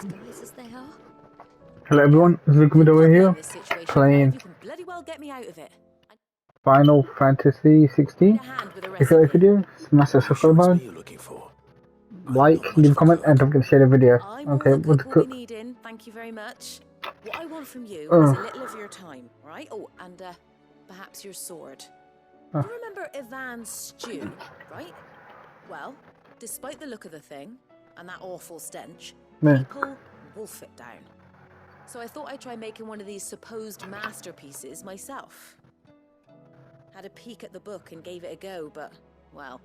Guys as they are. Hello everyone, Izuku over here, playing You can bloody well get me out of it. Final Fantasy XVI. A hand with a If you like the recipe. video, smash the subscribe button, you're looking for. like, leave a comment, and don't forget to share the video. I'm Okay, all the what's cook we'll cook? be needing. Thank you very much. What I want from you is a little of your time, right? Oh, and perhaps your sword. You remember Ivan's stew, right? Well, despite the look of the thing and that awful stench, Yeah. people wolf it down. So I thought I'd try making one of these supposed masterpieces myself. Had a peek at the book and gave it a go, but, well...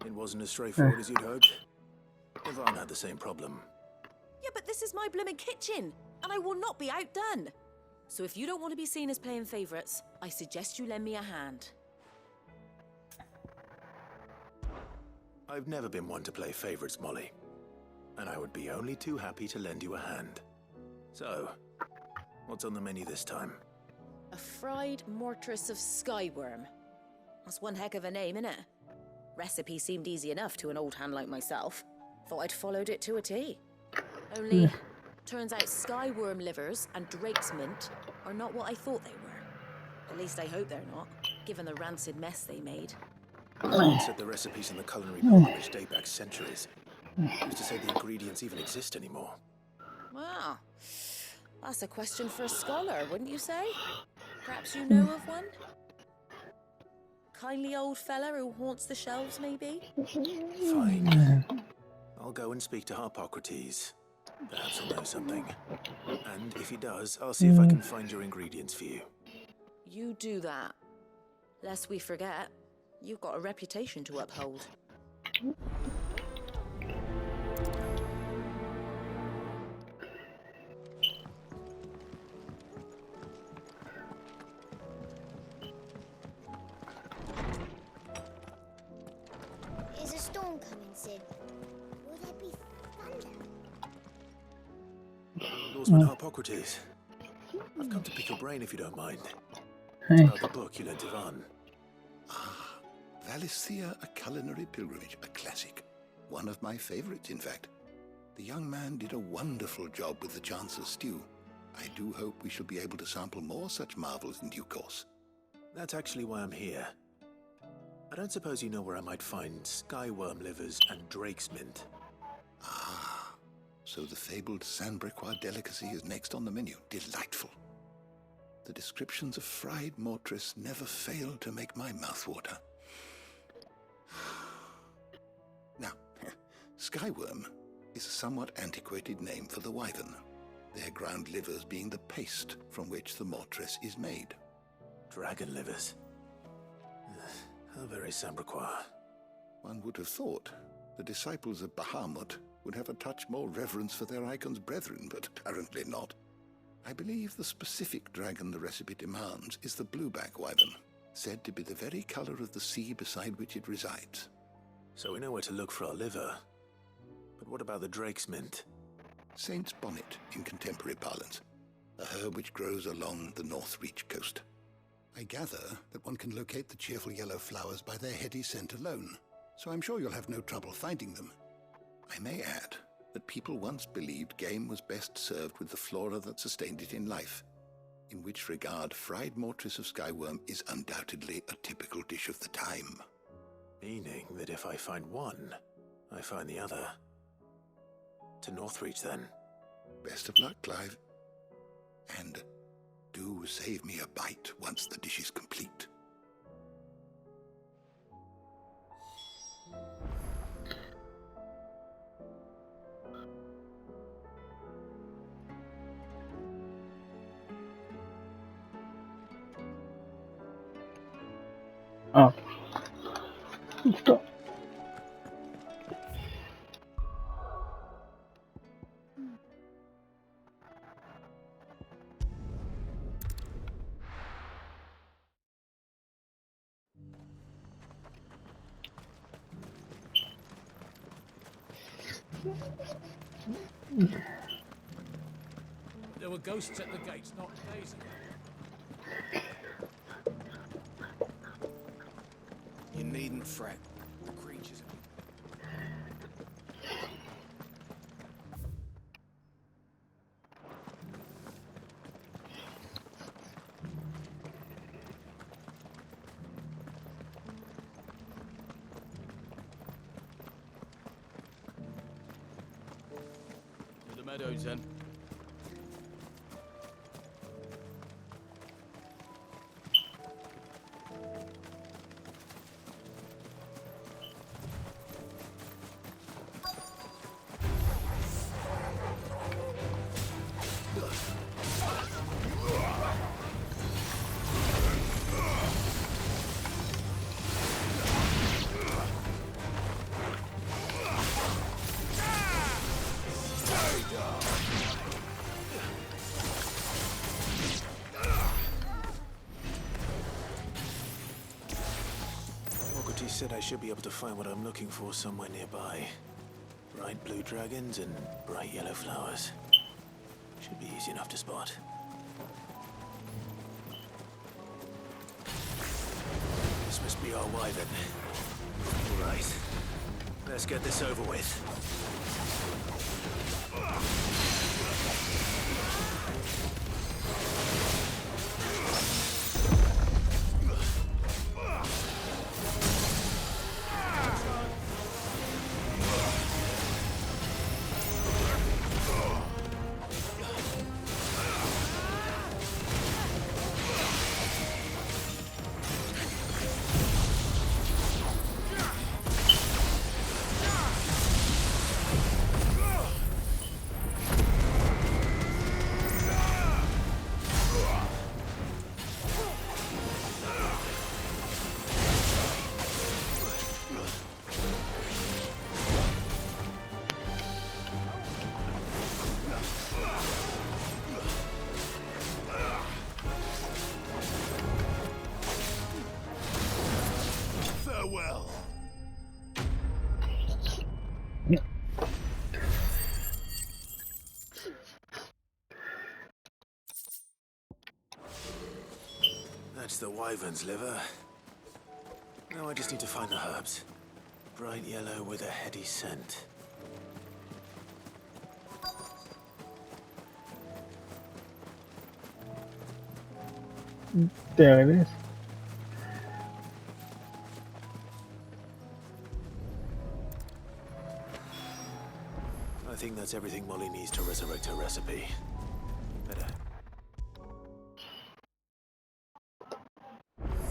It wasn't as straightforward as you'd hoped. Ivan had the same problem. Yeah, but this is my blooming kitchen, and I will not be outdone. So if you don't want to be seen as playing favourites, I suggest you lend me a hand. I've never been one to play favourites, Molly. And I would be only too happy to lend you a hand. So, what's on the menu this time? A fried mortress of skyworm. That's one heck of a name, innit? Recipe seemed easy enough to an old hand like myself. Thought I'd followed it to a T. Only, turns out skyworm livers and drake's mint are not what I thought they were. At least I hope they're not, given the rancid mess they made. Someone said the recipes in the culinary pilgrimage date back centuries. Who's to say the ingredients even exist anymore? Well, that's a question for a scholar, wouldn't you say? Perhaps you know of one? Kindly old fella who haunts the shelves, maybe? Fine. I'll go and speak to Harpocrates. Perhaps he'll know something. And if he does, I'll see if I can find your ingredients for you. You do that. Lest we forget, you've got a reputation to uphold. Is a storm coming, Sid? Will there be thunder? Lordsman Harpocrates. I've come to pick your brain if you don't mind. Hey. About the book you lent Ivan. Valisthea, A Culinary Pilgrimage, a classic. One of my favorites, in fact. The young man did a wonderful job with the Chance's stew. I do hope we shall be able to sample more such marvels in due course. That's actually why I'm here. I don't suppose you know where I might find skyworm livers and drake's mint. Ah, so the fabled Sandbrequois delicacy is next on the menu. Delightful. The descriptions of fried mortress never fail to make my mouth water. Now, skyworm is a somewhat antiquated name for the wyvern, their ground livers being the paste from which the mortress is made. Dragon livers. How very Sandbrequois. One would have thought the disciples of Bahamut would have a touch more reverence for their icon's brethren, but apparently not. I believe the specific dragon the recipe demands is the blueback wyvern, said to be the very color of the sea beside which it resides. So we know where to look for our liver. But what about the drake's mint? Saint's bonnet in contemporary parlance, a herb which grows along the North Reach coast. I gather that one can locate the cheerful yellow flowers by their heady scent alone, so I'm sure you'll have no trouble finding them. I may add that people once believed game was best served with the flora that sustained it in life, in which regard fried mortress of skyworm is undoubtedly a typical dish of the time. Meaning that if I find one, I find the other. To Northreach, then. Best of luck, Clive. And do save me a bite once the dish is complete. Oh. Stop. There were ghosts at the gates not days ago. You needn't fret. The creatures... meadows then. He said I should be able to find what I'm looking for somewhere nearby. Bright blue dragons and bright yellow flowers. Should be easy enough to spot. This must be our wyvern. All right. Let's get this over with. That's the wyvern's liver. Now I just need to find the herbs. Bright yellow with a heady scent. There it is. I think that's everything Molly needs to resurrect her recipe. Better.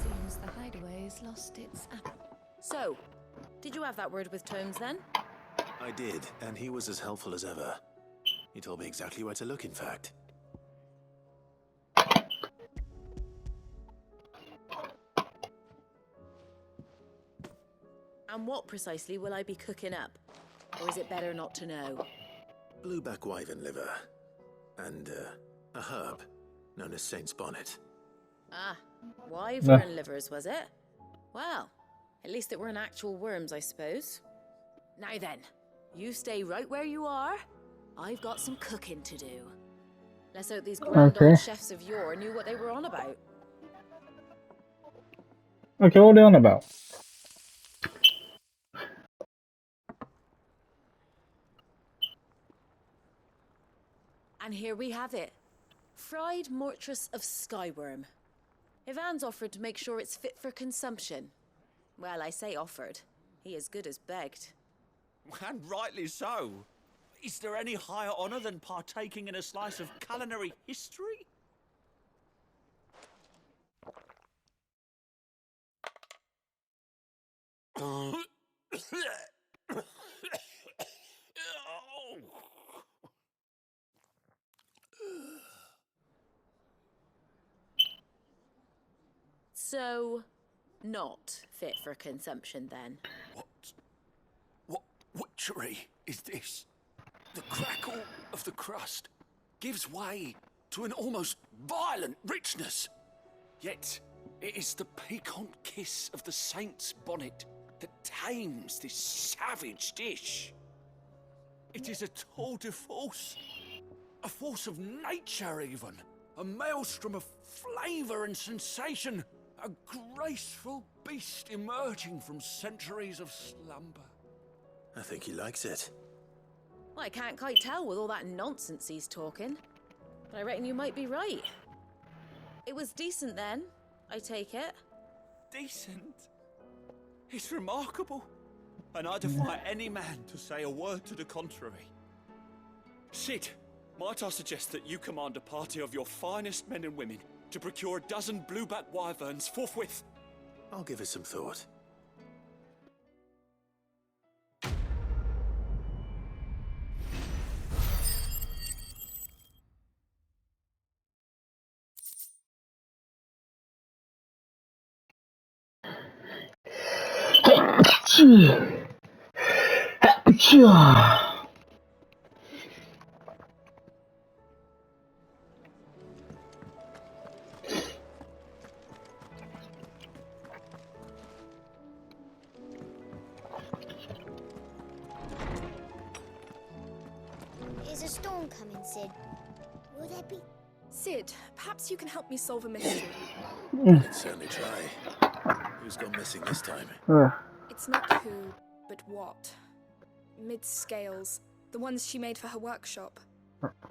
Seems the hideaway's lost its apple. So, did you have that word with Tomes then? I did, and he was as helpful as ever. He told me exactly where to look, in fact. And what precisely will I be cooking up? Or is it better not to know? Blueback wyvern liver. And, a herb known as Saint's Bonnet. Ah, wyvern livers, was it? Well, at least it weren't actual worms, I suppose. Now then, you stay right where you are. I've got some cooking to do. Let's hope these grand old chefs of yore knew what they were on about. Okay, what are they on about? And here we have it. Fried mortress of skyworm. Ivan's offered to make sure it's fit for consumption. Well, I say offered. He as good as begged. And rightly so. Is there any higher honour than partaking in a slice of culinary history? So, not fit for consumption then? What witchery is this? The crackle of the crust gives way to an almost violent richness. Yet it is the piquant kiss of the saint's bonnet that tames this savage dish. It is a tour de force. A force of nature, even. A maelstrom of flavour and sensation. A graceful beast emerging from centuries of slumber. I think he likes it. Well, I can't quite tell with all that nonsense he's talking. But I reckon you might be right. It was decent then, I take it. Decent? It's remarkable. And I defy any man to say a word to the contrary. Sid, might I suggest that you command a party of your finest men and women to procure a dozen blueback wyverns forthwith? I'll give it some thought. Is a storm coming, Sid? Will there be... Sid, perhaps you can help me solve a mystery. I can certainly try. Who's gone missing this time? It's not who, but what. Mid's scales, the ones she made for her workshop.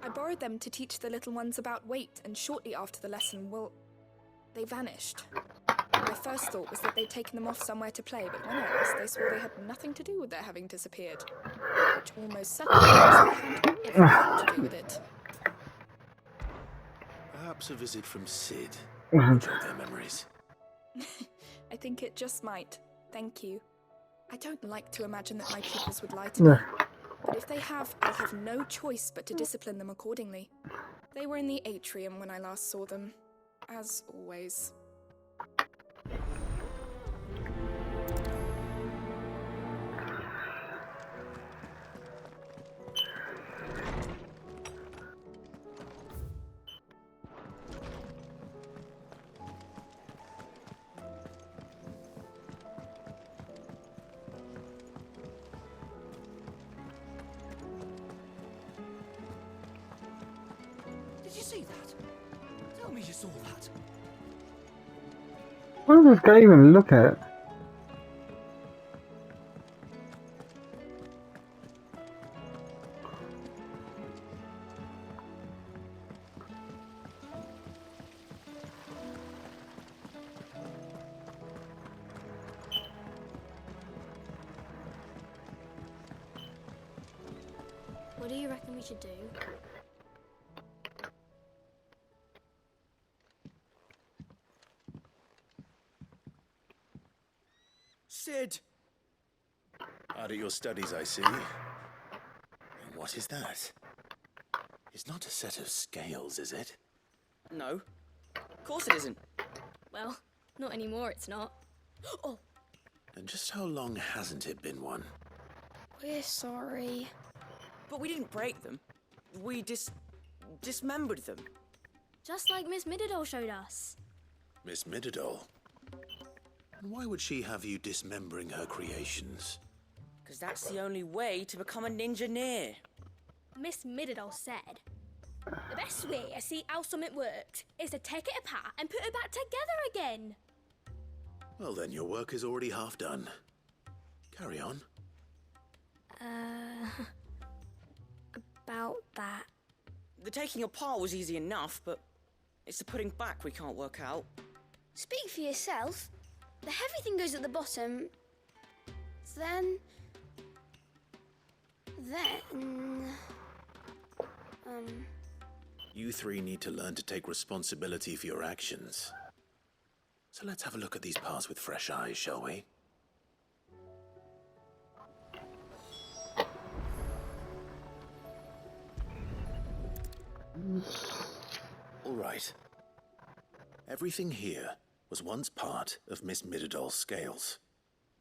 I borrowed them to teach the little ones about weight, and shortly after the lesson, well, they vanished. My first thought was that they'd taken them off somewhere to play, but when I asked, they swore they had nothing to do with their having disappeared. Which almost certainly means they had everything to do with it. Perhaps a visit from Sid will jog their memories. I think it just might. Thank you. I don't like to imagine that my pupils would lie to me. But if they have, I'll have no choice but to discipline them accordingly. They were in the atrium when I last saw them. As always. Did you see that? Tell me you saw that. What does this guy even look at? What do you reckon we should do? Sid! Hard at your studies, I see. And what is that? It's not a set of scales, is it? No. Of course it isn't. Well, not anymore, it's not. Oh, And just how long hasn't it been one? we're sorry. But we didn't break them. We dismembered them. Just like Miss Middledore showed us. Miss Middledore? And why would she have you dismembering her creations? Because that's the only way to become a ninja-neer. Miss Middledore said, the best way to see how something works is to take it apart and put it back together again. Well then, your work is already half done. Carry on. About that. The taking apart was easy enough, but it's the putting back we can't work out. Speak for yourself. The heavy thing goes at the bottom. Then... You three need to learn to take responsibility for your actions. So let's have a look at these parts with fresh eyes, shall we? All right. Everything here was once part of Miss Middeldoll's scales.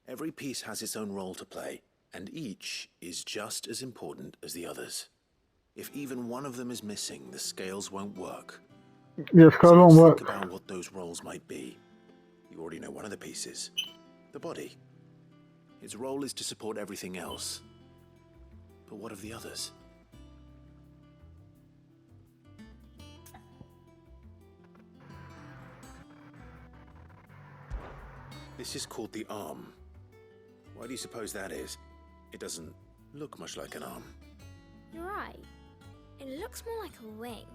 Every piece has its own role to play, and each is just as important as the others. If even one of them is missing, the scales won't work. Yes, So won't let's work. think about what those roles might be. You already know one of the pieces. The body. Its role is to support everything else. But what of the others? This is called the arm. Why do you suppose that is? It doesn't look much like an arm. You're right. It looks more like a wing.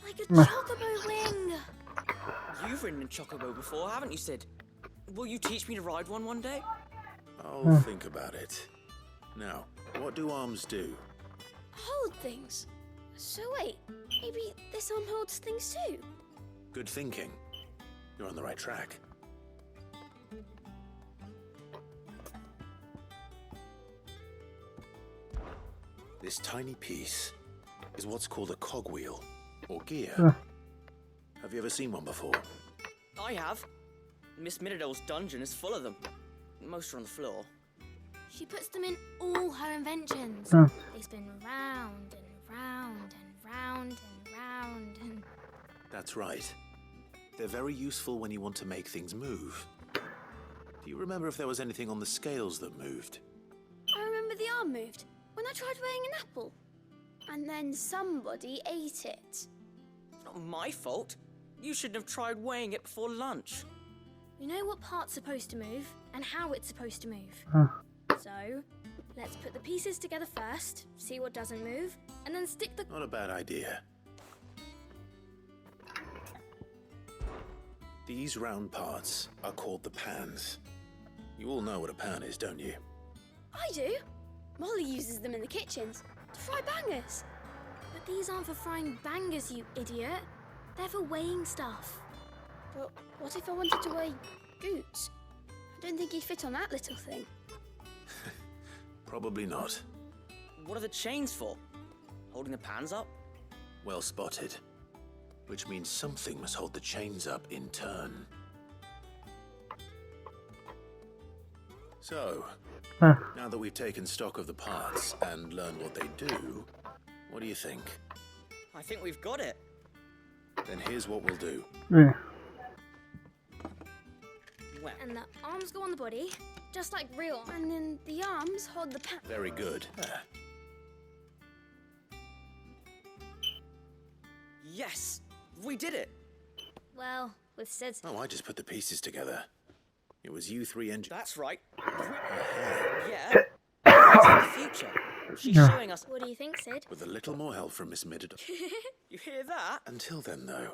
Like a chocobo wing! You've ridden a chocobo before, haven't you, Sid? Will you teach me to ride one day? I'll think about it. Now, what do arms do? hold things. So wait, maybe this arm holds things too? Good thinking. You're on the right track. This tiny piece is what's called a cogwheel, or gear. Have you ever seen one before? I have. Miss Middledale's dungeon is full of them. Most are on the floor. She puts them in all her inventions. They spin round and round and round and round and... That's right. They're very useful when you want to make things move. Do you remember if there was anything on the scales that moved? I remember the arm moved when I tried weighing an apple. And then somebody ate it. Not my fault. You shouldn't have tried weighing it before lunch. We know what part's supposed to move and how it's supposed to move. So, let's put the pieces together first, see what doesn't move, and then stick the... Not a bad idea. These round parts are called the pans. You all know what a pan is, don't you? I do. Molly uses them in the kitchens to fry bangers. But these aren't for frying bangers, you idiot. They're for weighing stuff. But what if I wanted to weigh Goots? I don't think he'd fit on that little thing. Probably not. What are the chains for? Holding the pans up? Well spotted. Which means something must hold the chains up in turn. So, now that we've taken stock of the parts and learned what they do, what do you think? I think we've got it. Then here's what we'll do. Well, And the arms go on the body, just like real. And then the arms hold the pan. Very good. There. yes, we did it. Well, with Sid's... Oh, I just put the pieces together. It was you three That's right. Yeah. That's for the future. She's showing us. What do you think, Sid? with a little more help from Miss Middledale. You hear that? Until then, though.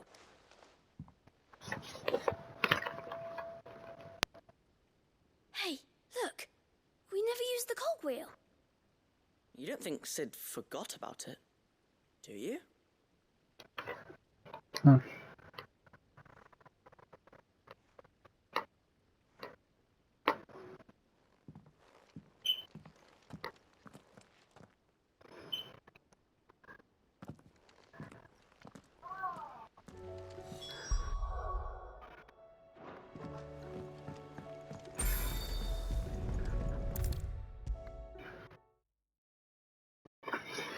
Hey, look. We never used the cogwheel. You don't think Sid forgot about it, do you?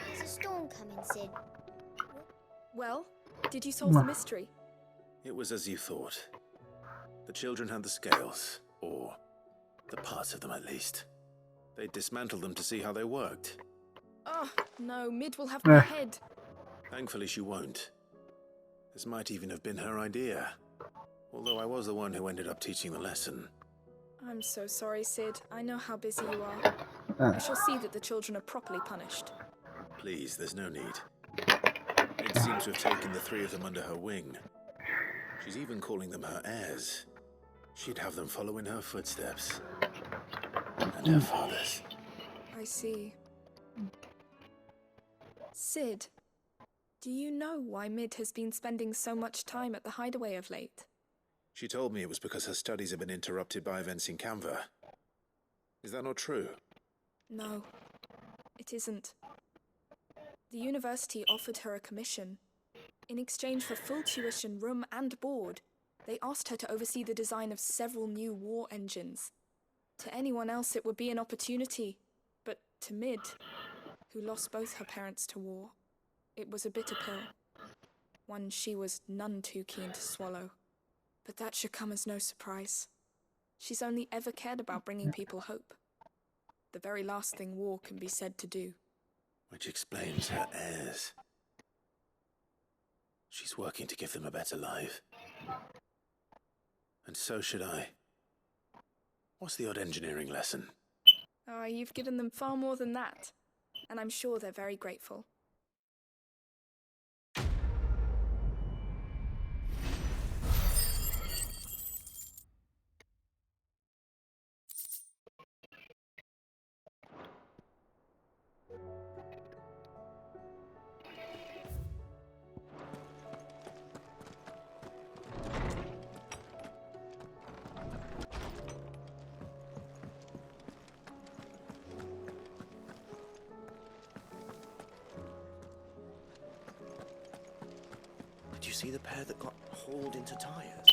There's a storm coming, Sid. Well, did you solve the mystery? It was as you thought. The children had the scales, or the parts of them at least. They dismantled them to see how they worked. Oh, no, Mid will have my head. Thankfully, she won't. This might even have been her idea. Although I was the one who ended up teaching the lesson. I'm so sorry, Sid. I know how busy you are. I shall see that the children are properly punished. Please, there's no need. It seems to have taken the three of them under her wing. She's even calling them her heirs. She'd have them follow in her footsteps. And her father's. I see. Sid, do you know why Mid has been spending so much time at the hideaway of late? She told me it was because her studies have been interrupted by events in Canva. Is that not true? No, it isn't. The university offered her a commission. In exchange for full tuition, room and board, they asked her to oversee the design of several new war engines. To anyone else it would be an opportunity, but to Mid, who lost both her parents to war, it was a bitter pill. One she was none too keen to swallow. But that should come as no surprise. She's only ever cared about bringing people hope. The very last thing war can be said to do. Which explains her heirs. She's working to give them a better life. And so should I. What's the odd engineering lesson? Ah, you've given them far more than that. And I'm sure they're very grateful. see the pair that got hauled into tires?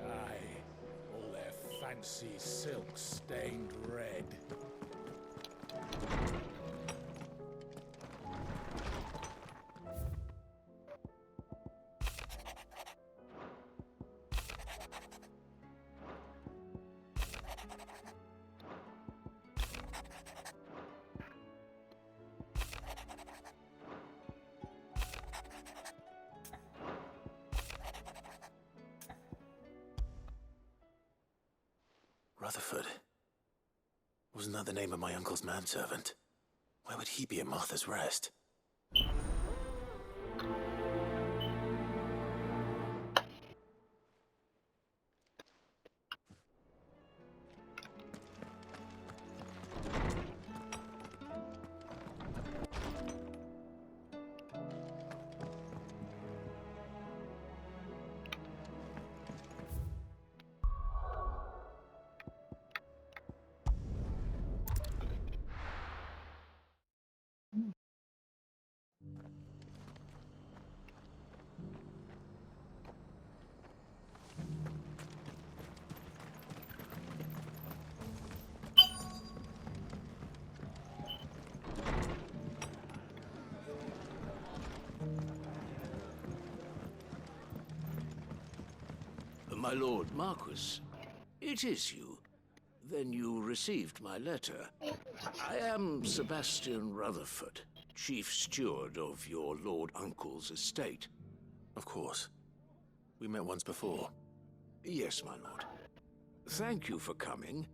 Aye, all their fancy silk stained red. Rutherford. Wasn't that the name of my uncle's manservant? Why would he be at Martha's Rest? My Lord Marquis, it is you. Then you received my letter. I am Sebastian Rutherford, Chief Steward of your Lord Uncle's estate. Of course. We met once before. Yes, my lord. Thank you for coming.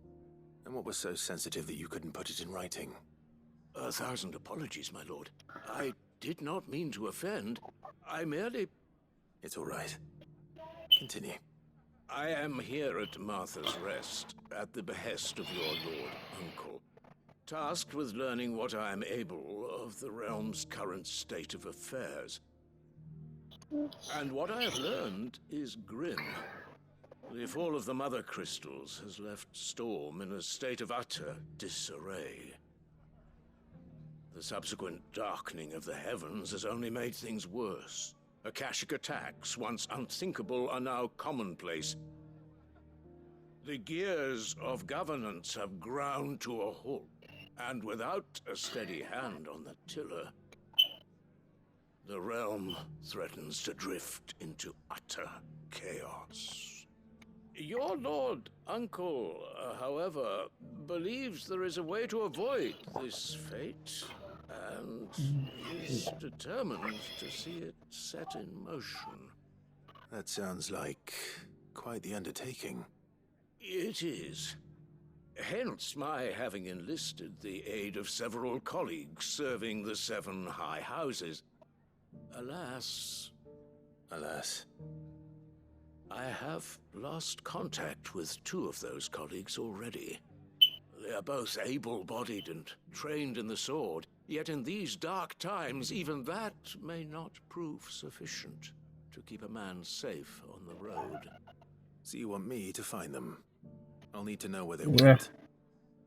And what was so sensitive that you couldn't put it in writing? 1,000 apologies, my lord. I did not mean to offend. I merely... It's all right. Continue. I am here at Martha's Rest, at the behest of your Lord Uncle, tasked with learning what I am able of the realm's current state of affairs. And what I have learned is grim. The fall of the Mother Crystals has left Storm in a state of utter disarray. The subsequent darkening of the heavens has only made things worse. Akashic attacks, once unthinkable, are now commonplace. The gears of governance have ground to a halt, and without a steady hand on the tiller, the realm threatens to drift into utter chaos. Your Lord Uncle, however, believes there is a way to avoid this fate, and is determined to see it set in motion. That sounds like quite the undertaking. It is. Hence my having enlisted the aid of several colleagues serving the 7 high houses. Alas, I have lost contact with 2 of those colleagues already. They are both able-bodied and trained in the sword, yet in these dark times, even that may not prove sufficient to keep a man safe on the road. So you want me to find them? I'll need to know where they Yeah. went.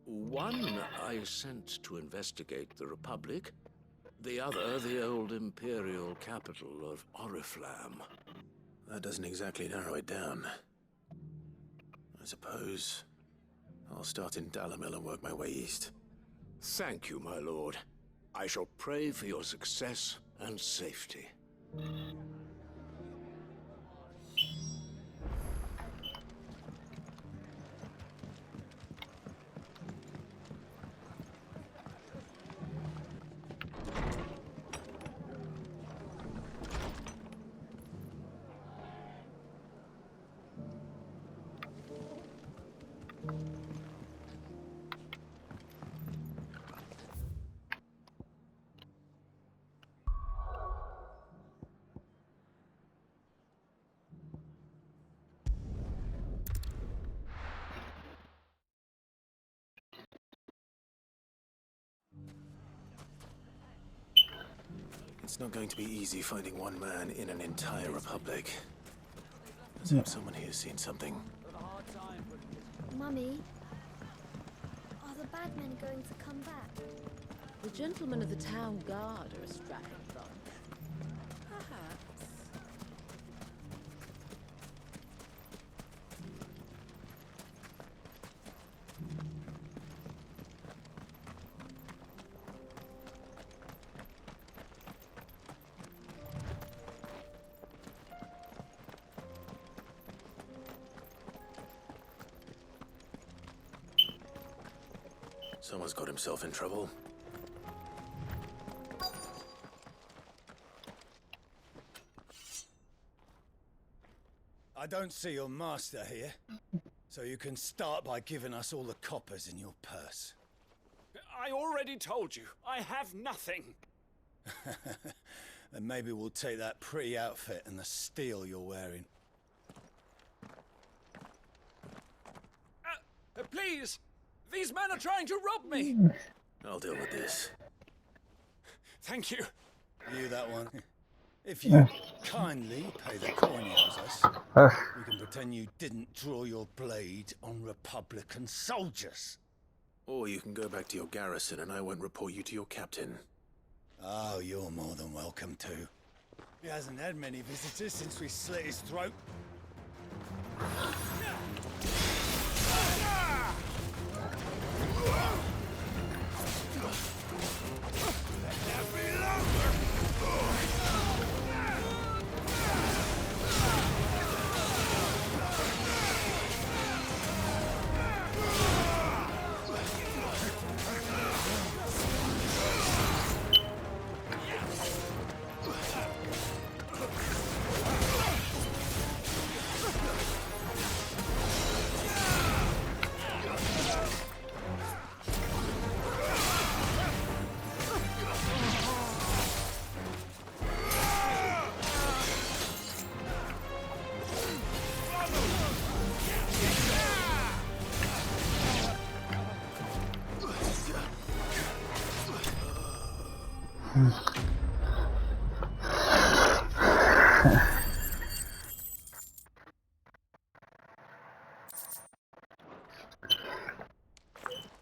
One I sent to investigate the Republic, the other the old Imperial capital of Oriflamme. That doesn't exactly narrow it down. I suppose I'll start in Dalamil and work my way east. Thank you, my lord. I shall pray for your success and safety. It's not going to be easy finding one man in an entire republic. Let's hope someone here's seen something. Mummy, are the bad men going to come back? The gentlemen of the town guard are a strapping bunch. Perhaps. Someone's got himself in trouble. I don't see your master here, so you can start by giving us all the coppers in your purse. I already told you, I have nothing. Then maybe we'll take that pretty outfit and the steel you're wearing. Please! These men are trying to rob me! I'll deal with this. Thank you. You that one. If you kindly pay the coin you owes us, we can pretend you didn't draw your blade on Republican soldiers. Or you can go back to your garrison and I won't report you to your captain. Oh, you're more than welcome to. He hasn't had many visitors since we slit his throat.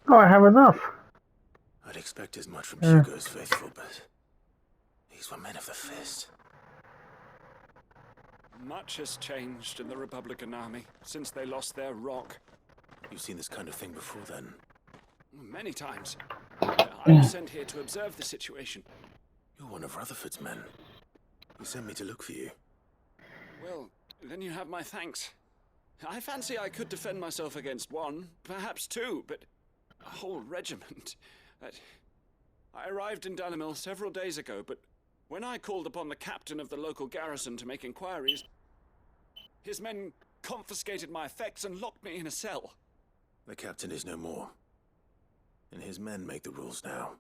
Oh, I have enough. I'd expect as much from Hugo's faithful, but these were men of the fist. Much has changed in the Republican Army since they lost their rock. You've seen this kind of thing before, then? Many times. I was sent here to observe the situation. You're one of Rutherford's men. He sent me to look for you. Well, then you have my thanks. I fancy I could defend myself against one, perhaps two, but a whole regiment. I arrived in Dalimil several days ago, but when I called upon the captain of the local garrison to make inquiries, his men confiscated my effects and locked me in a cell. The captain is no more, and his men make the rules now.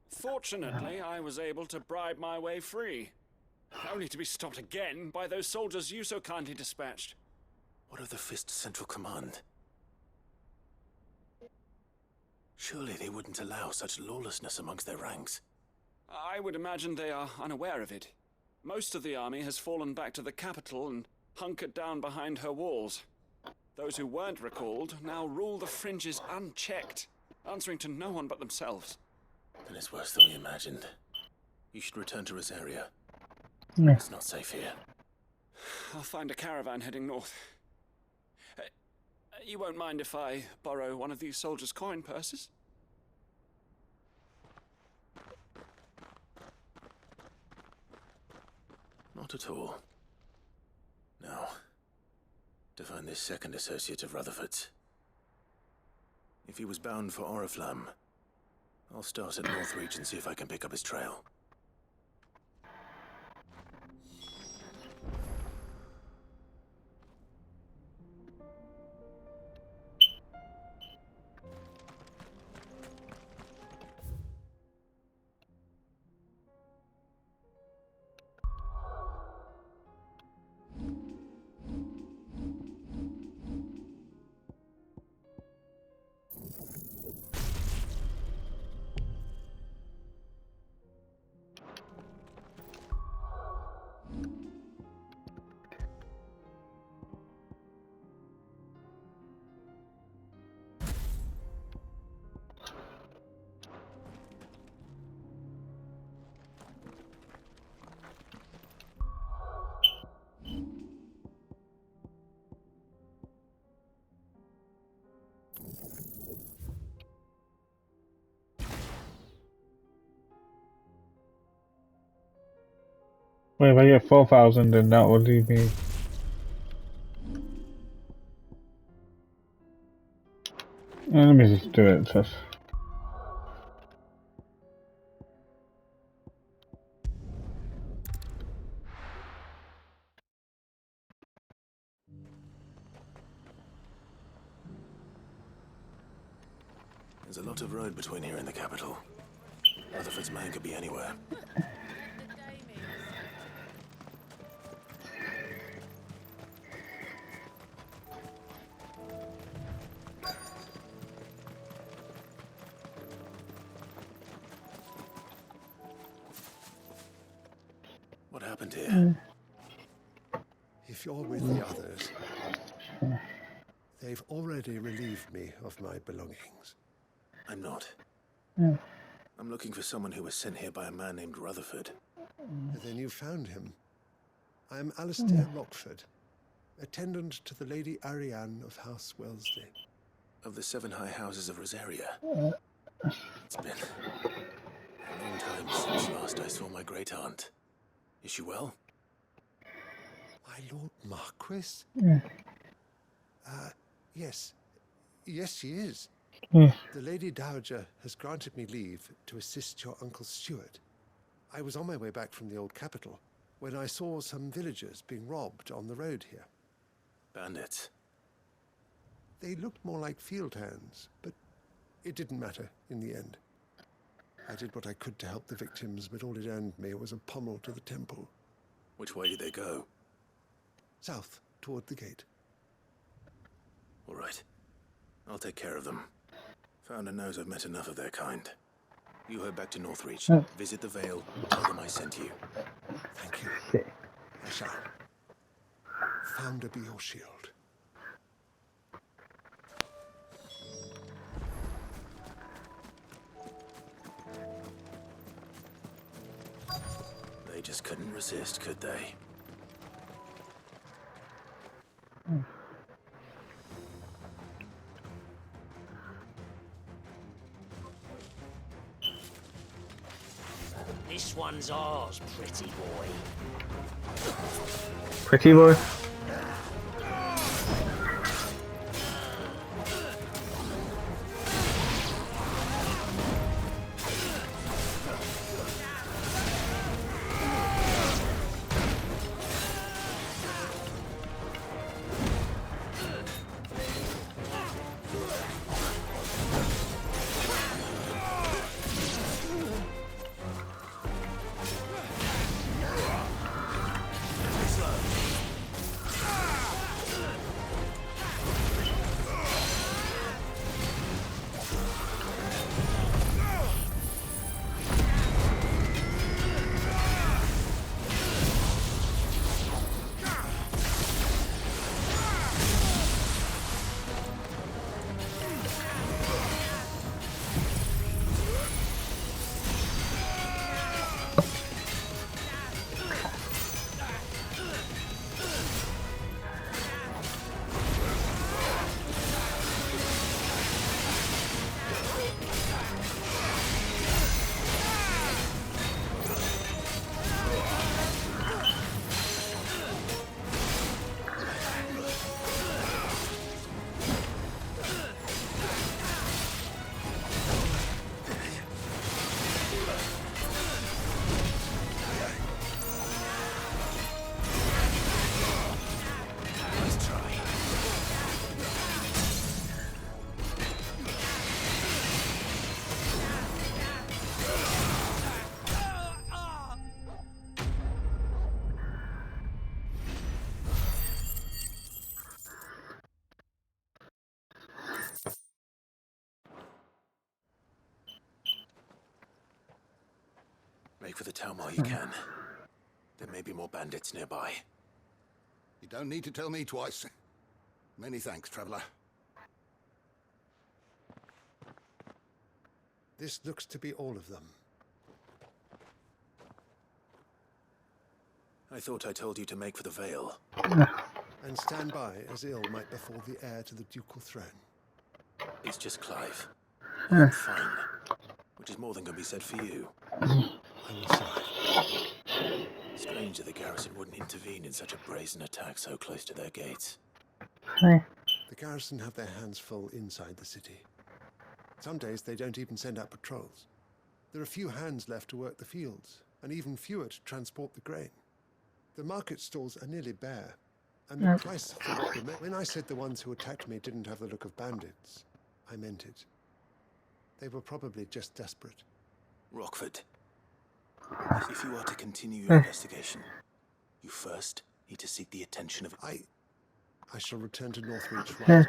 Fortunately, I was able to bribe my way free, only to be stopped again by those soldiers you so kindly dispatched. What of the Fist's central command? Surely they wouldn't allow such lawlessness amongst their ranks. I would imagine they are unaware of it. Most of the army has fallen back to the capital and hunkered down behind her walls. Those who weren't recalled now rule the fringes unchecked, answering to no one but themselves. Then it's worse than we imagined. You should return to Rosaria. Yeah. It's not safe here. I'll find a caravan heading north. You won't mind if I borrow one of these soldiers' coin purses? Not at all. Now, to find this second associate of Rutherford's. If he was bound for Oriflamme, I'll start at Northreach and see if I can pick up his trail. Wait, if I get 4,000, then that will leave me. Let me just do it first. There's a lot of road between here and the capital. Rutherford's man could be anywhere. What happened here? If you're with the others, they've already relieved me of my belongings. I'm not. Yeah. I'm looking for someone who was sent here by a man named Rutherford. Then you found him. I am Alistair Rockford, attendant to the Lady Ariane of House Wellesley. Of the 7 high houses of Rosaria. It's been a long time since last I saw my great aunt. Is she well? My Lord Marquis? Yeah. Yes. Yes, she is. Yeah. The Lady Dowager has granted me leave to assist your Uncle Stuart. I was on my way back from the old capital when I saw some villagers being robbed on the road here. Bandits? They looked more like field hands, but it didn't matter in the end. I did what I could to help the victims, but all it earned me was a pommel to the temple. Which way did they go? South, toward the gate. All right. I'll take care of them. Founder knows I've met enough of their kind. You head back to Northreach, visit the Vale, tell them I sent you. Thank you. I shall. Founder be your shield. They just couldn't resist, could they? This one's ours, pretty boy. Pretty boy. Make for the town while you can. There may be more bandits nearby. You don't need to tell me twice. Many thanks, traveler. This looks to be all of them. I thought I told you to make for the Vale. And stand by as ill might befall the heir to the ducal throne. It's just Clive. I'm fine. Which is more than can be said for you. I will survive. Strange that the garrison wouldn't intervene in such a brazen attack so close to their gates. The garrison have their hands full inside the city. Some days they don't even send out patrols. There are few hands left to work the fields, and even fewer to transport the grain. The market stalls are nearly bare, and the price for what remains. When I said the ones who attacked me didn't have the look of bandits, I meant it. They were probably just desperate. Rockford, if you are to continue your investigation, you first need to seek the attention of... I shall return to Northreach right.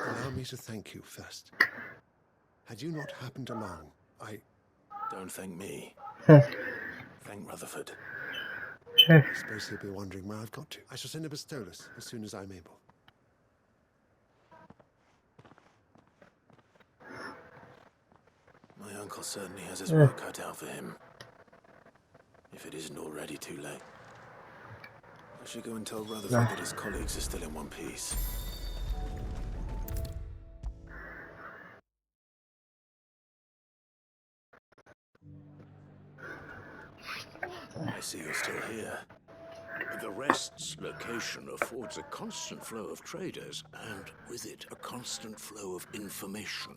Allow me to thank you first. Had you not happened along, Don't thank me. Thank Rutherford. I suppose he'll be wondering where I've got to. I shall send a Pistolus as soon as I'm able. My uncle certainly has his work cut out for him. If it isn't already too late. I should go and tell Rutherford that his colleagues are still in one piece. I see you're still here. The Rest's location affords a constant flow of traders, and with it, a constant flow of information.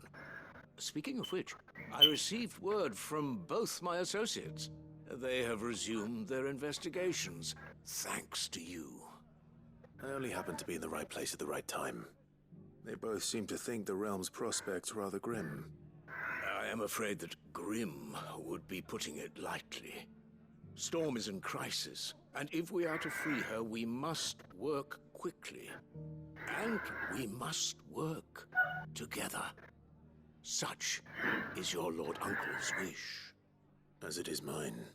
Speaking of which, I received word from both my associates. They have resumed their investigations, thanks to you. I only happened to be in the right place at the right time. They both seem to think the realm's prospects rather grim. I am afraid that grim would be putting it lightly. Storm is in crisis, and if we are to free her, we must work quickly. And we must work together. Such is your Lord Uncle's wish. As it is mine.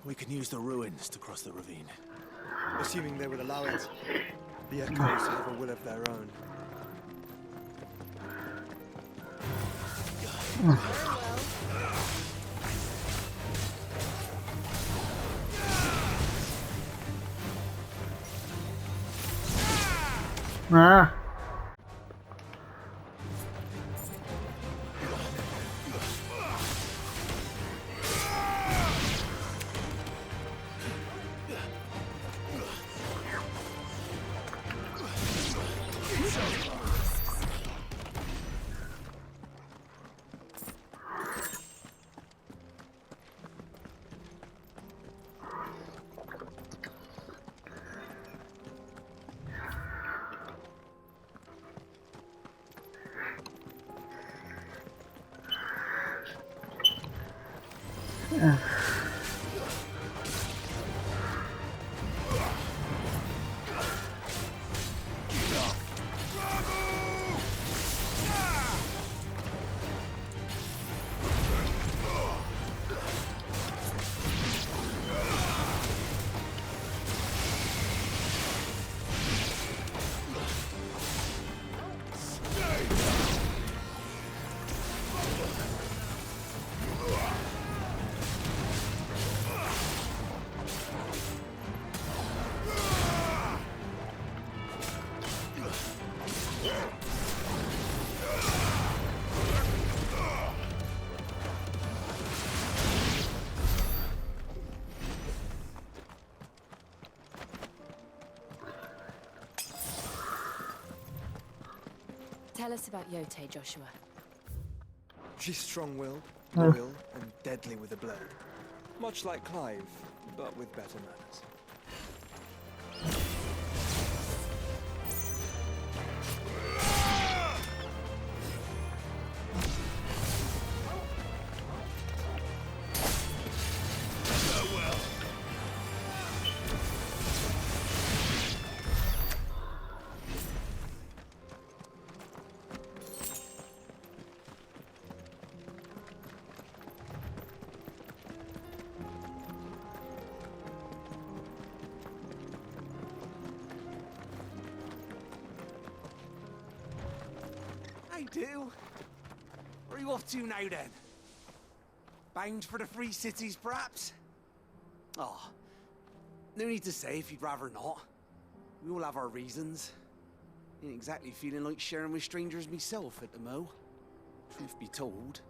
We can use the ruins to cross the ravine. Assuming they will allow it. The echoes have a will of their own. Tell us about Yote, Joshua. She's strong-willed, loyal, and deadly with a blade. Much like Clive, but with better manners. do. Where are you off to now, then? Bound for the Free Cities, perhaps? Oh, no need to say if you'd rather not. We all have our reasons. Ain't exactly feeling like sharing with strangers myself at the mo. Truth be told,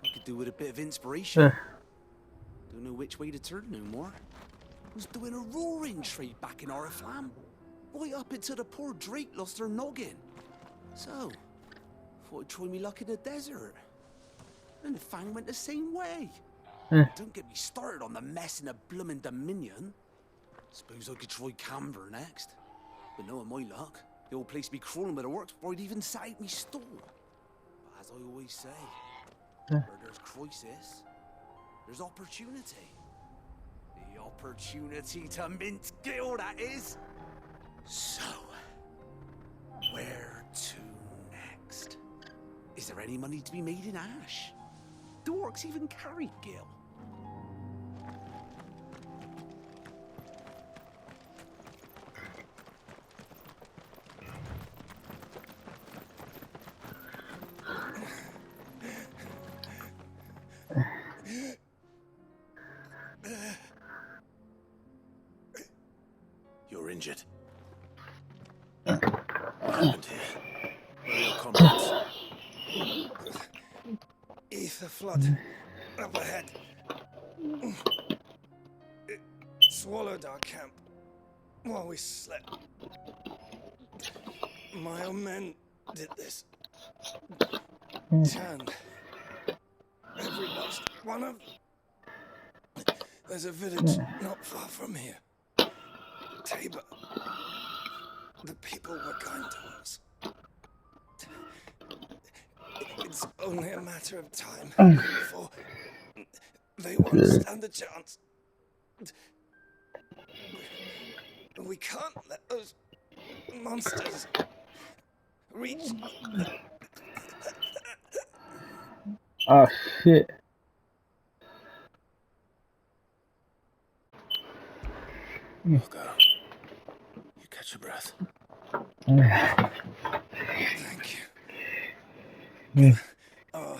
I could do with a bit of inspiration. Don't know which way to turn no more. Was doing a roaring trade back in Oriflamme. Right up until the poor Drake lost her noggin. So, thought I'd try me luck in the desert. And the Fang went the same way. Don't get me started on the mess in the bloomin' Dominion. Suppose I could try Canver next. But knowing my luck, the old place be crawling with the works before I'd even set out me store. But as I always say, where there's crisis, there's opportunity. The opportunity to mint gil, that is. So, where to next? Is there any money to be made in ash? Do orcs even carry gil? You're injured. What happened here? Where are your comrades? Ether flood up ahead. It swallowed our camp while we slept. My own men did this. Turned every last one of them. There's a village not far from here. Tabor. The people were kind to us. It's only a matter of time before they won't stand a chance. We can't let those monsters reach. Oh shit. We'll go. You catch your breath. Thank you. Our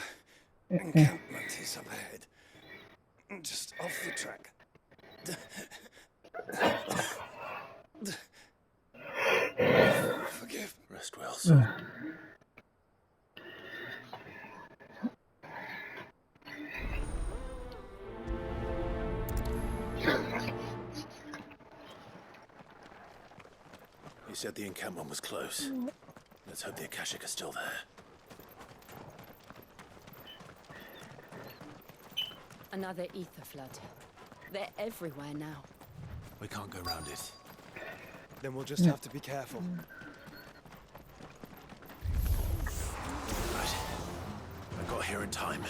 encampment is up ahead. Just off the track. Forgive. Rest well, son. You said the encampment was close. Let's hope the Akashic are still there. Another ether flood. They're everywhere now. We can't go round it. Then we'll just have to be careful. Right. I got here in time.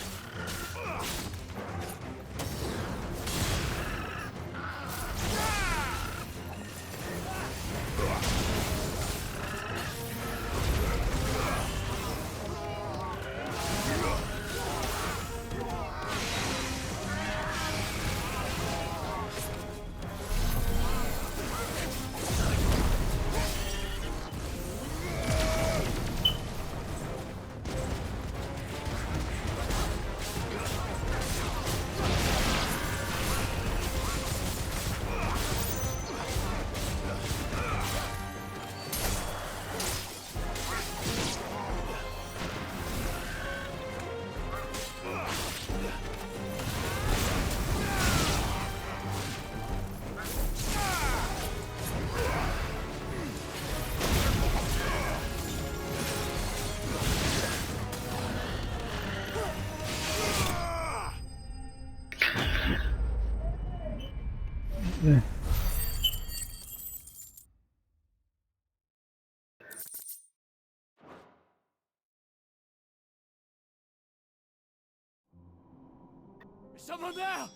Is someone there?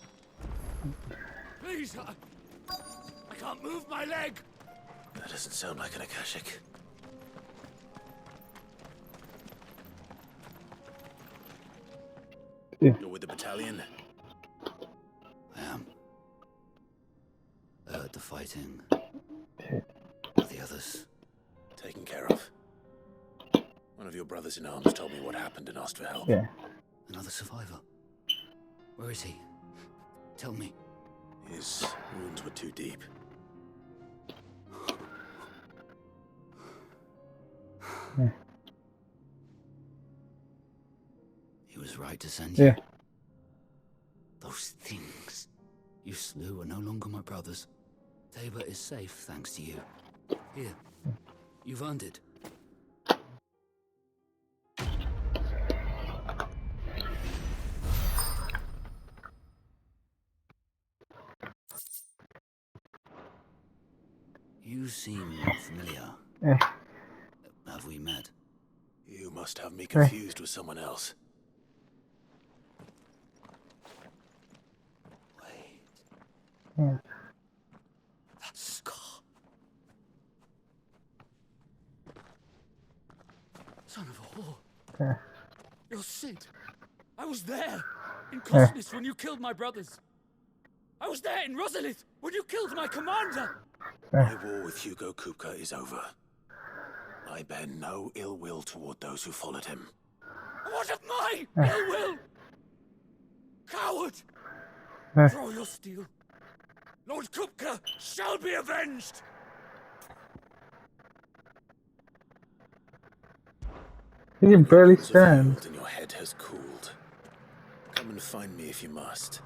Please, I can't move my leg. That doesn't sound like an Akashic. You're with the battalion? I am. I heard the fighting. Are the others? Taken care of. One of your brothers-in-arms told me what happened and asked for help. Yeah. Another survivor. Where is he? Tell me. His wounds were too deep. Yeah. He was right to send you. Yeah. Those things you slew are no longer my brothers. Tabor is safe thanks to you. Here, you've earned it. You seem familiar. Yeah. Have we met? You must have me confused with someone else. Yeah. That scar. Son of a whore. Yeah. You're Sid. I was there in Cosnis when you killed my brothers. I was there in Rosalith when you killed my commander. My war with Hugo Kupka is over. I bear no ill will toward those who followed him. What of my ill will? Coward! Draw your steel. Lord Kupka shall be avenged! He can barely Wounds have stand. healed and your head has cooled. Come and find me if you must.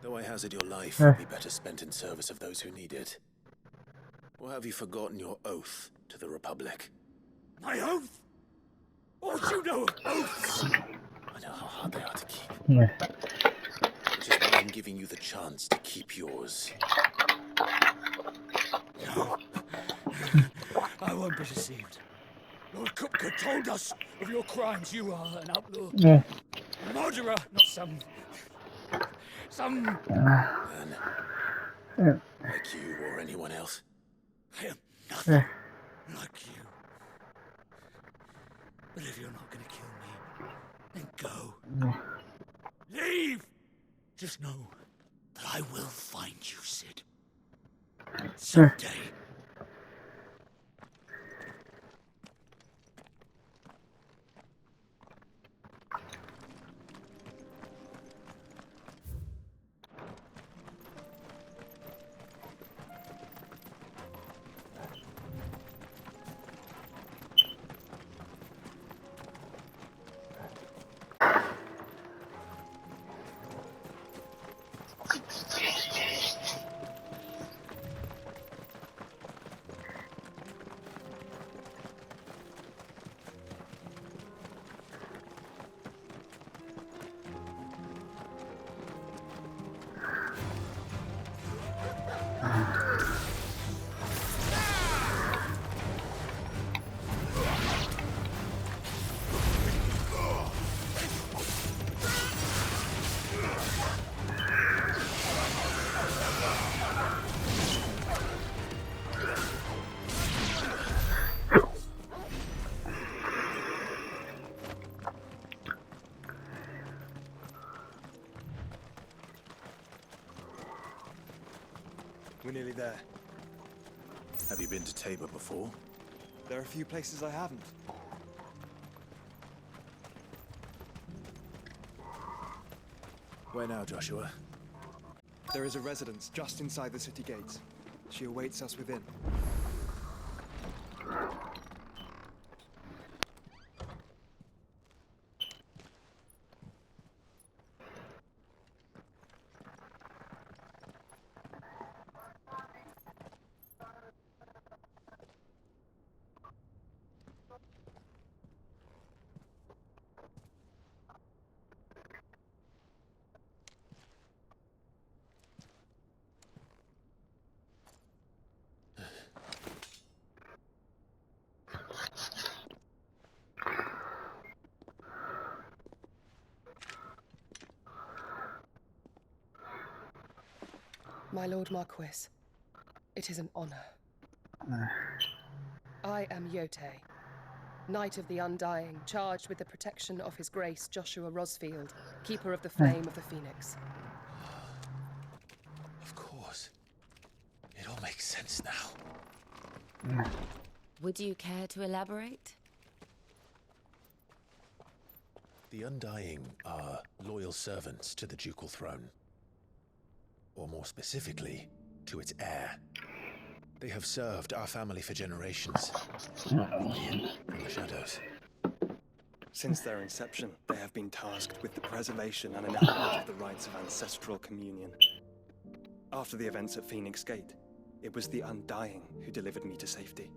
Though I hazard your life would be better spent in service of those who need it. Or have you forgotten your oath to the Republic? My oath? What would you know of oaths? I know how hard they are to keep. Yeah. Which is why I'm giving you the chance to keep yours. No. I won't be deceived. Lord Kupka told us of your crimes. You are an outlaw. Yeah. A murderer, not some Man. Yeah. Like you or anyone else. I am nothing like you. But if you're not gonna kill me, then go. Leave! Just know that I will find you, Sid. Someday. We're nearly there. Have you been to Tabor before? There are a few places I haven't. Where now, Joshua? There is a residence just inside the city gates. She awaits us within. My Lord Marquis, it is an honor. I am Yote, Knight of the Undying, charged with the protection of His Grace Joshua Rosfield, Keeper of the Flame of the Phoenix. Of course. It all makes sense now. Would you care to elaborate? The Undying are loyal servants to the ducal throne. Or more specifically, to its heir. They have served our family for generations, albeit from the shadows. Since their inception, they have been tasked with the preservation and enactment of the rites of ancestral communion. After the events at Phoenix Gate, it was the Undying who delivered me to safety.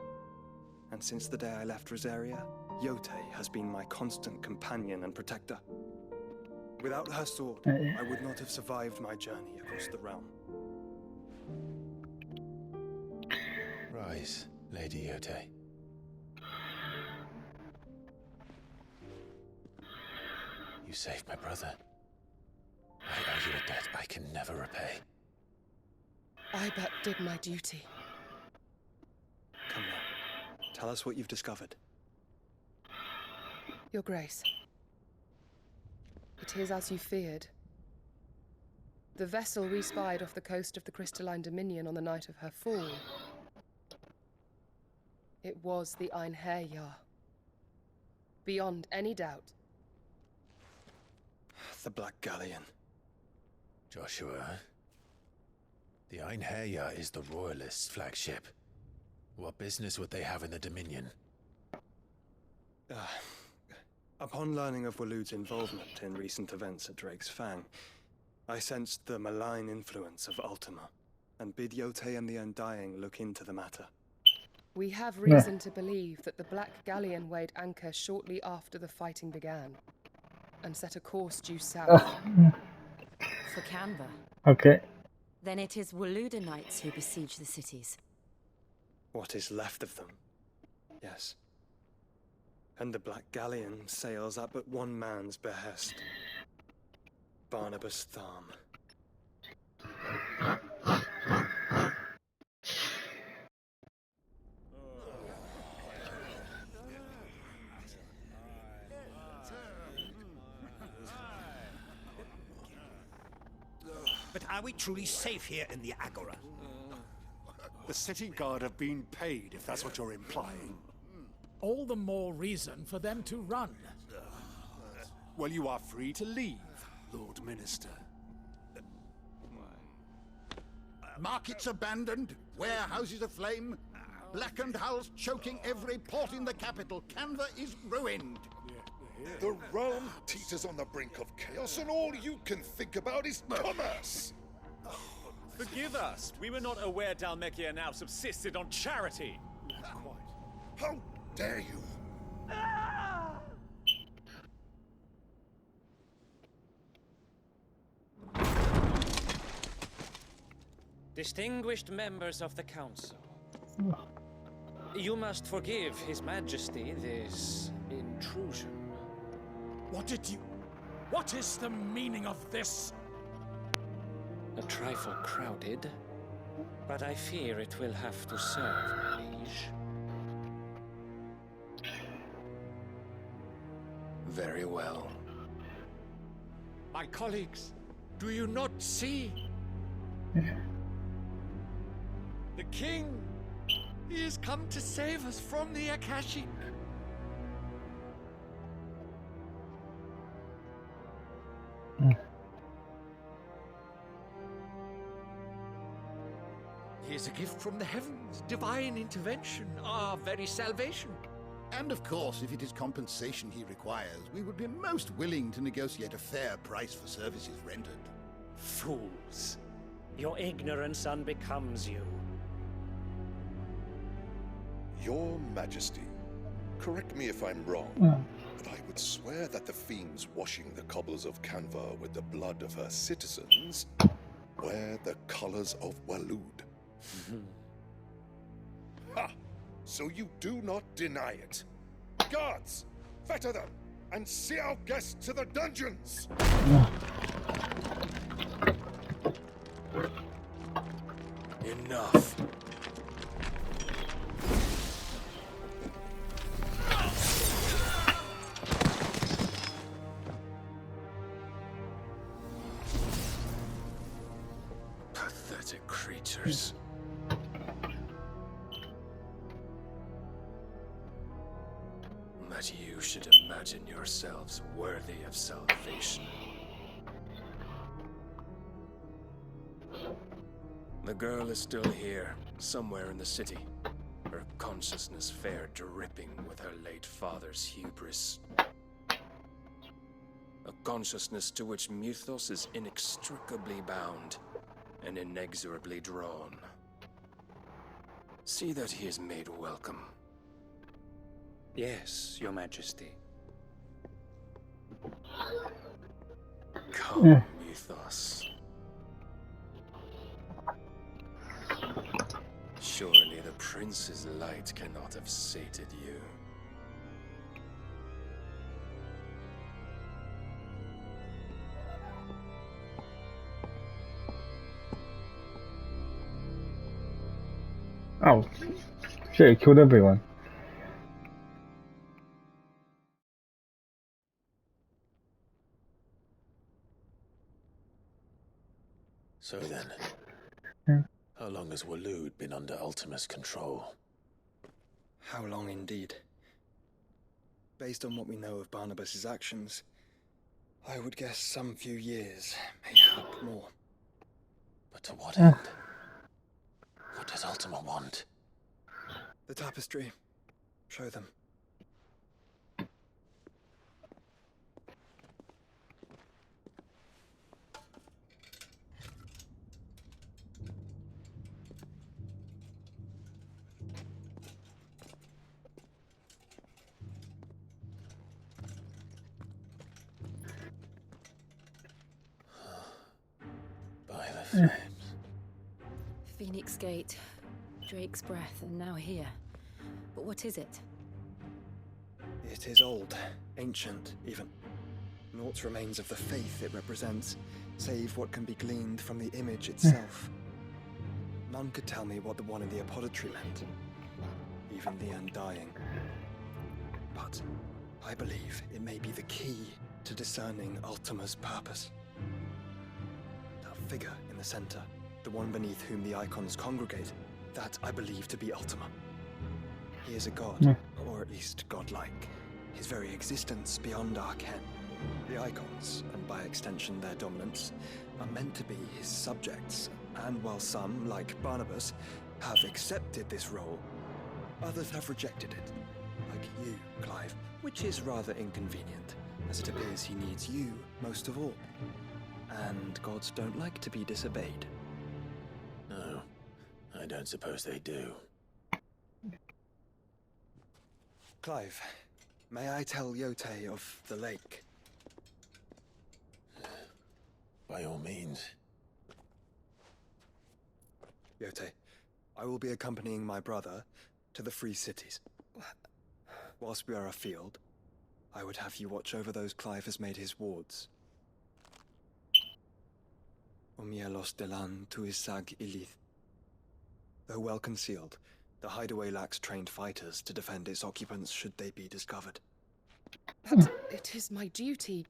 And since the day I left Rosaria, Yote has been my constant companion and protector. Without her sword, I would not have survived my journey across the realm. Rise, Lady Yote. You saved my brother. I owe you a debt I can never repay. I but did my duty. Come now. Tell us what you've discovered. Your Grace. It is as you feared. The vessel we spied off the coast of the Crystalline Dominion on the night of her fall. It was the Einherjar. Beyond any doubt. The Black Galleon. Joshua, the Einherjar is the Royalists' flagship. What business would they have in the Dominion? Upon learning of Waloed's involvement in recent events at Drake's Fang, I sensed the malign influence of Ultima, and bid Yote and the Undying look into the matter. We have reason to believe that the Black Galleon weighed anchor shortly after the fighting began, and set a course due south. For Canva. Okay. Then it is Waloed knights who besiege the cities. What is left of them? Yes. And the Black Galleon sails at but one man's behest. Barnabas Tharm. But are we truly safe here in the Agora? The city guard have been paid, if that's what you're implying. All the more reason for them to run. Well, you are free to leave, Lord Minister. Markets abandoned, warehouses aflame, blackened hulls choking every port in the capital. Canva is ruined. The realm teeters on the brink of chaos, and all you can think about is commerce. Forgive us. We were not aware Dhalmekia now subsisted on charity. How dare you? Distinguished members of the Council, you must forgive His Majesty this intrusion. What is the meaning of this? A trifle crowded, but I fear it will have to serve, my liege. Very well. My colleagues, do you not see? The king! He has come to save us from the Akashic. He is a gift from the heavens, divine intervention, our very salvation. And of course, if it is compensation he requires, we would be most willing to negotiate a fair price for services rendered. Fools. Your ignorance unbecomes you. Your Majesty, correct me if I'm wrong, but I would swear that the fiends washing the cobbles of Canva with the blood of her citizens wear the colors of Waloed. Ha! So you do not deny it. Guards, fetter them, and see our guests to the dungeons! Enough. Pathetic creatures. That you should imagine yourselves worthy of salvation. The girl is still here, somewhere in the city. Her consciousness fair dripping with her late father's hubris. A consciousness to which Mythos is inextricably bound and inexorably drawn. See that he is made welcome. Yes, Your Majesty. Come, Mythos. Surely the prince's light cannot have sated you. Oh, shit, it killed everyone. So then, how long has Waloed been under Ultima's control? How long indeed? Based on what we know of Barnabas's actions, I would guess some few years, mayhap more. But to what end? What does Ultima want? The tapestry. Show them. By the flames. Phoenix Gate, Drake's Breath, and now here. But what is it? It is old, ancient, even. Naught remains of the faith it represents, save what can be gleaned from the image itself. None could tell me what the one in the apothecary meant, even the Undying. But I believe it may be the key to discerning Ultima's purpose. That figure in the center, the one beneath whom the icons congregate, that I believe to be Ultima. He is a god, or at least godlike. His very existence beyond our ken. The icons, and by extension their dominance, are meant to be his subjects, and while some, like Barnabas, have accepted this role, others have rejected it. Like you, Clive, which is rather inconvenient, as it appears he needs you most of all. And gods don't like to be disobeyed. No, I don't suppose they do. Clive, may I tell Yote of the lake? By all means. Yote, I will be accompanying my brother to the Free Cities. Whilst we are afield, I would have you watch over those Clive has made his wards. Omielos delan tuisag ilith. Though well concealed, the hideaway lacks trained fighters to defend its occupants should they be discovered. But it is my duty